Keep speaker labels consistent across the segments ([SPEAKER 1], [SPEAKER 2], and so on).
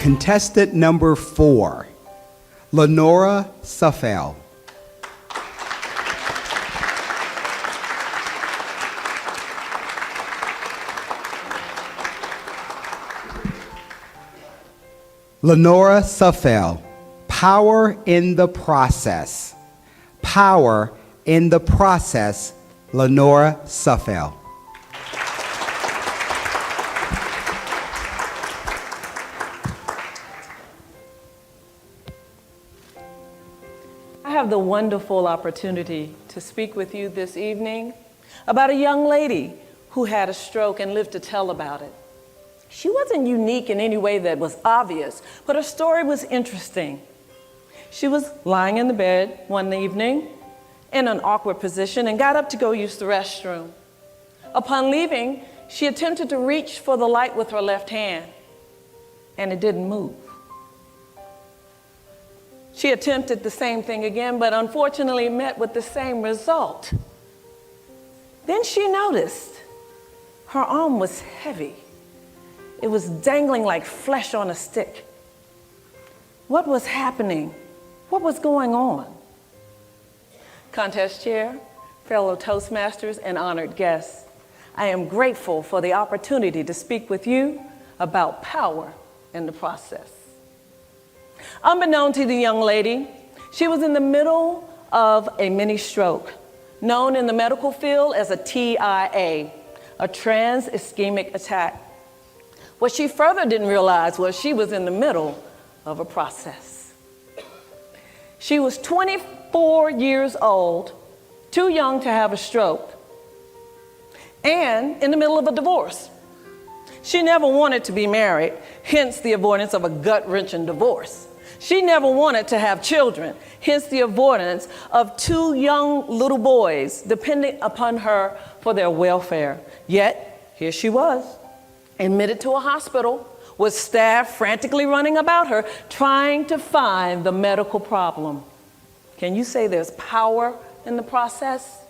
[SPEAKER 1] Contestant number 4, Lenora Suffell. Lenora Suffell, power in the process. Power in the process, Lenora Suffell.
[SPEAKER 2] I have the wonderful opportunity to speak with you this evening about a young lady who had a stroke and lived to tell about it. She wasn't unique in any way that was obvious, but her story was interesting. She was lying in the bed one evening in an awkward position and got up to go use the restroom. Upon leaving, she attempted to reach for the light with her left hand, and it didn't move. She attempted the same thing again, but unfortunately met with the same result. Then she noticed her arm was heavy. It was dangling like flesh on a stick. What was happening? What was going on? Contest chair, fellow Toastmasters, and honored guests, I am grateful for the opportunity to speak with you about power in the process. Unbeknown to the young lady, she was in the middle of a mini stroke, known in the medical field as a TIA, a trans ischemic attack. What she further didn't realize was she was in the middle of a process. She was 24 years old, too young to have a stroke, and in the middle of a divorce. She never wanted to be married, hence the avoidance of a gut-wrenching divorce. She never wanted to have children, hence the avoidance of 2 young little boys depending upon her for their welfare. Yet, here she was, admitted to a hospital with staff frantically running about her, trying to find the medical problem. Can you say there's power in the process?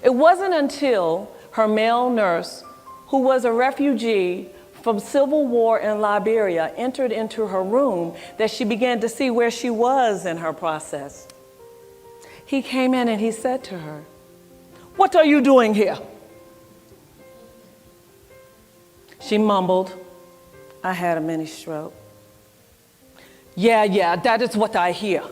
[SPEAKER 2] It wasn't until her male nurse, who was a refugee from civil war in Liberia, entered into her room that she began to see where she was in her process. He came in and he said to her, "What are you doing here?" She mumbled, "I had a mini stroke." Yeah, that is what I hear.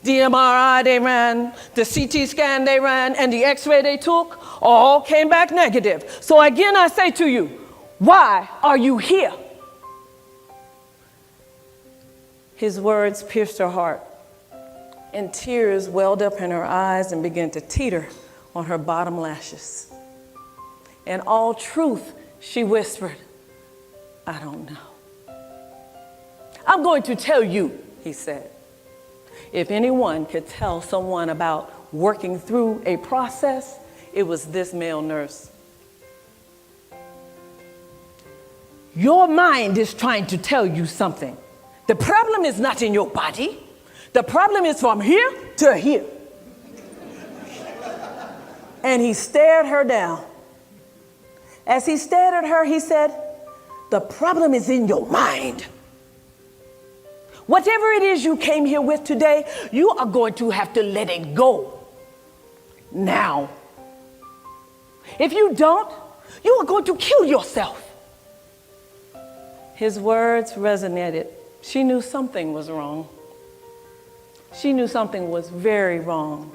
[SPEAKER 2] The MRI they ran, the CT scan they ran, and the X-ray they took all came back negative. So again, I say to you, why are you here? His words pierced her heart, and tears welled up in her eyes and began to teeter on her bottom lashes. In all truth, she whispered, "I don't know." "I'm going to tell you," he said. If anyone could tell someone about working through a process, it was this male nurse. Your mind is trying to tell you something. The problem is not in your body. The problem is from here to here. And he stared her down. As he stared at her, he said, "The problem is in your mind. Whatever it is you came here with today, you are going to have to let it go now. If you don't, you are going to kill yourself." His words resonated. She knew something was wrong. She knew something was very wrong.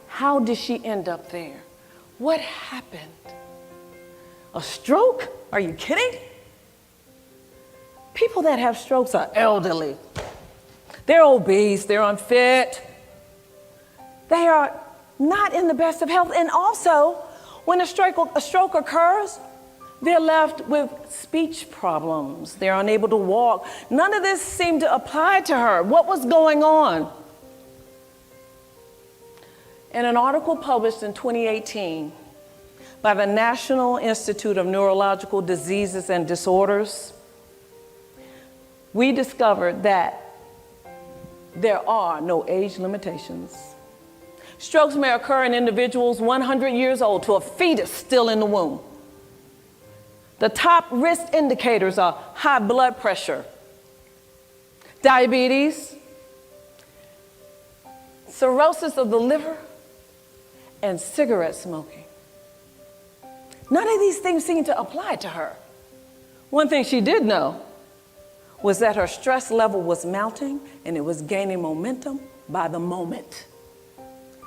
[SPEAKER 2] How did she end up there? What happened? A stroke? Are you kidding? People that have strokes are elderly. They're obese, they're unfit. They are not in the best of health. And also, when a stroke occurs, they're left with speech problems. They're unable to walk. None of this seemed to apply to her. What was going on? In an article published in 2018 by the National Institute of Neurological Diseases and Disorders, we discovered that there are no age limitations. Strokes may occur in individuals 100 years old to a fetus still in the womb. The top risk indicators are high blood pressure, diabetes, cirrhosis of the liver, and cigarette smoking. None of these things seem to apply to her. One thing she did know was that her stress level was mounting and it was gaining momentum by the moment.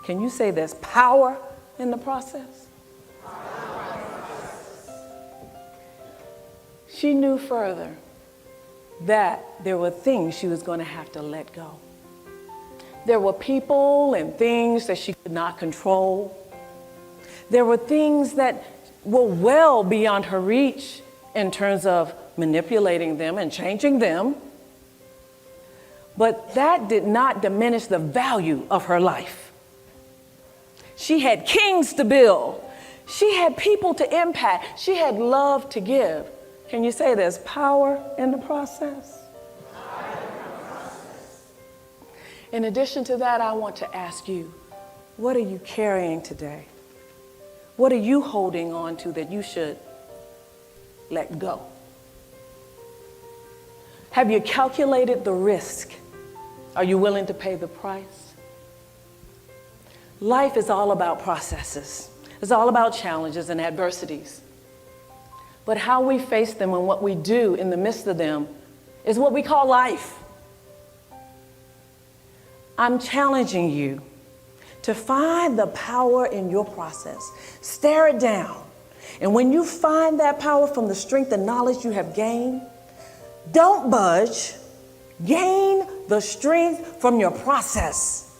[SPEAKER 2] Can you say there's power in the process? She knew further that there were things she was going to have to let go. There were people and things that she could not control. There were things that were well beyond her reach in terms of manipulating them and changing them. But that did not diminish the value of her life. She had kings to build. She had people to impact. She had love to give. Can you say there's power in the process? In addition to that, I want to ask you, what are you carrying today? What are you holding on to that you should let go? Have you calculated the risk? Are you willing to pay the price? Life is all about processes. It's all about challenges and adversities. But how we face them and what we do in the midst of them is what we call life. I'm challenging you to find the power in your process. Stare it down. And when you find that power from the strength and knowledge you have gained, don't budge. Gain the strength from your process.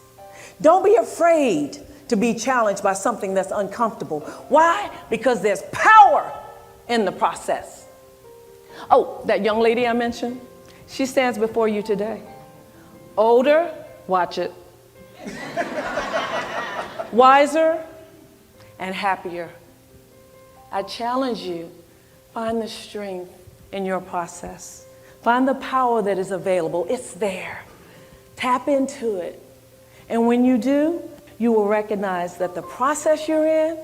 [SPEAKER 2] Don't be afraid to be challenged by something that's uncomfortable. Why? Because there's power in the process. Oh, that young lady I mentioned, she stands before you today. Older, watch it. Wiser and happier. I challenge you, find the strength in your process. Find the power that is available. It's there. Tap into it. And when you do, you will recognize that the process you're in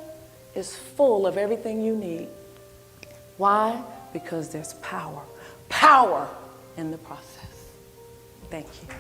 [SPEAKER 2] is full of everything you need. Why? Because there's power. Power in the process. Thank you.